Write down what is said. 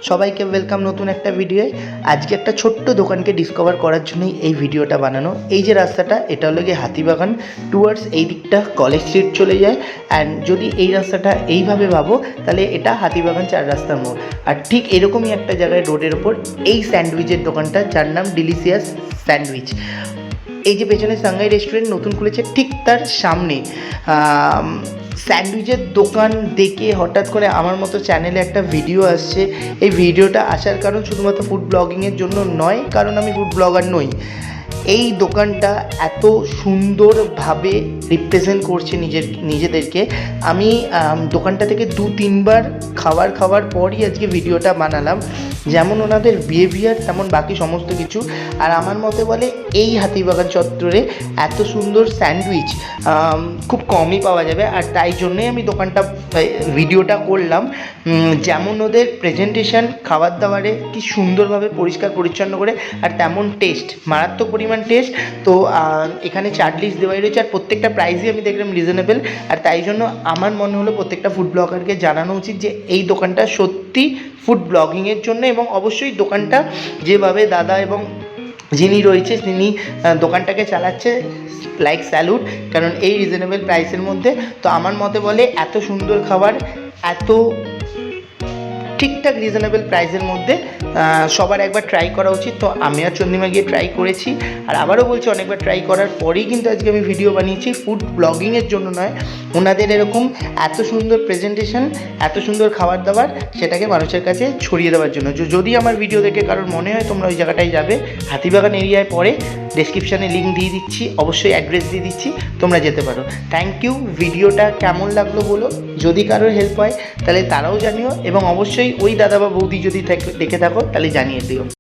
সবাইকে ওয়েলকাম নতুন একটা ভিডিওয়ে। আজকে একটা ছোট্ট দোকানকে ডিসকভার করার জন্যই এই ভিডিওটা বানানো। এই যে রাস্তাটা, এটা হলো গিয়ে হাতিবাগান টুয়ার্ডস এই দিকটা কলেজ স্ট্রিট চলে যায়। অ্যান্ড যদি এই রাস্তাটা এইভাবে ভাবো তাহলে এটা হাতিবাগান 4 রাস্তার মোড়। আর ঠিক এরকমই একটা জায়গায় রোডের ওপর এই স্যান্ডউইচের দোকানটা, যার নাম ডিলিশিয়াস স্যান্ডউইচ। এই যে পেছনে সাংহাই রেস্টুরেন্ট নতুন খুলেছে, ঠিক তার সামনে স্যান্ডউইচের দোকান দেখে হঠাৎ করে আমার মতো চ্যানেলে একটা ভিডিও আসছে। এই ভিডিওটা আসার কারণ শুধুমাত্র ফুড ব্লগিংয়ের জন্য নয়, কারণ আমি ফুড ব্লগার নই। এই দোকানটা এত সুন্দরভাবে রিপ্রেজেন্ট করছে নিজেদেরকে। আমি দোকানটা থেকে 2-3 বার খাওয়ার পরই আজকে ভিডিওটা বানালাম। যেমন ওনাদের বিহেভিয়ার, তেমন বাকি সমস্ত কিছু। আর আমার মতে বলে এই হাতিবাগান চত্বরে এত সুন্দর স্যান্ডউইচ খুব কমই পাওয়া যাবে। আর তাই জন্যই আমি ভিডিওটা করলাম। যেমন ওদের প্রেজেন্টেশন, খাবার দাবারে কি সুন্দরভাবে পরিষ্কার পরিচ্ছন্ন করে, আর তেমন টেস্ট, মারাত্মক পরিমাণ টেস্ট। তো এখানে চার্ট লিস্ট দেওয়াই রয়েছে, আর প্রত্যেকটা প্রাইসই আমি দেখলাম রিজনেবল। আর তাই জন্য আমার মনে হলো প্রত্যেকটা ফুড ব্লগারকে জানানো উচিত যে এই দোকানটা সত্যি ফুড ব্লগিংয়ের জন্য। এবং অবশ্যই দোকানটা যেভাবে দাদা এবং যিনি রয়েছে তিনি দোকানটাকে চালাচ্ছে, লাইক স্যালুট, কারণ এই রিজনেবল প্রাইসের মধ্যে। তো আমার মতে বলে এত সুন্দর খাবার, এত ঠিকঠাক রিজনেবল প্রাইসের মধ্যে সবার একবার ট্রাই করা উচিত। তো আমি আর চন্দ্রিমা গিয়ে ট্রাই করেছি, আর আবারও বলছি অনেকবার ট্রাই করার পরেই কিন্তু আজকে আমি ভিডিও বানিয়েছি। ফুড ব্লগিংয়ের জন্য নয়, ওনাদের এরকম এত সুন্দর প্রেজেন্টেশন, এত সুন্দর খাবার দাবার, সেটাকে মানুষের কাছে ছড়িয়ে দেওয়ার জন্য। যদি আমার ভিডিও দেখে কারোর মনে হয় তোমরা ওই জায়গাটায় যাবে, হাতিবাগান এরিয়ায় পড়ে, ডেসক্রিপশানে লিঙ্ক দিয়ে দিচ্ছি, অবশ্যই অ্যাড্রেস দিয়ে দিচ্ছি, তোমরা যেতে পারো। Thank you. ভিডিওটা কেমন লাগলো বলো, যদি কারোর হেল্প হয় তাহলে তারাও জানিও, এবং অবশ্যই ওই দাদা বা বৌদি যদি দেখে থাকো তাহলে জানিয়ে দিও।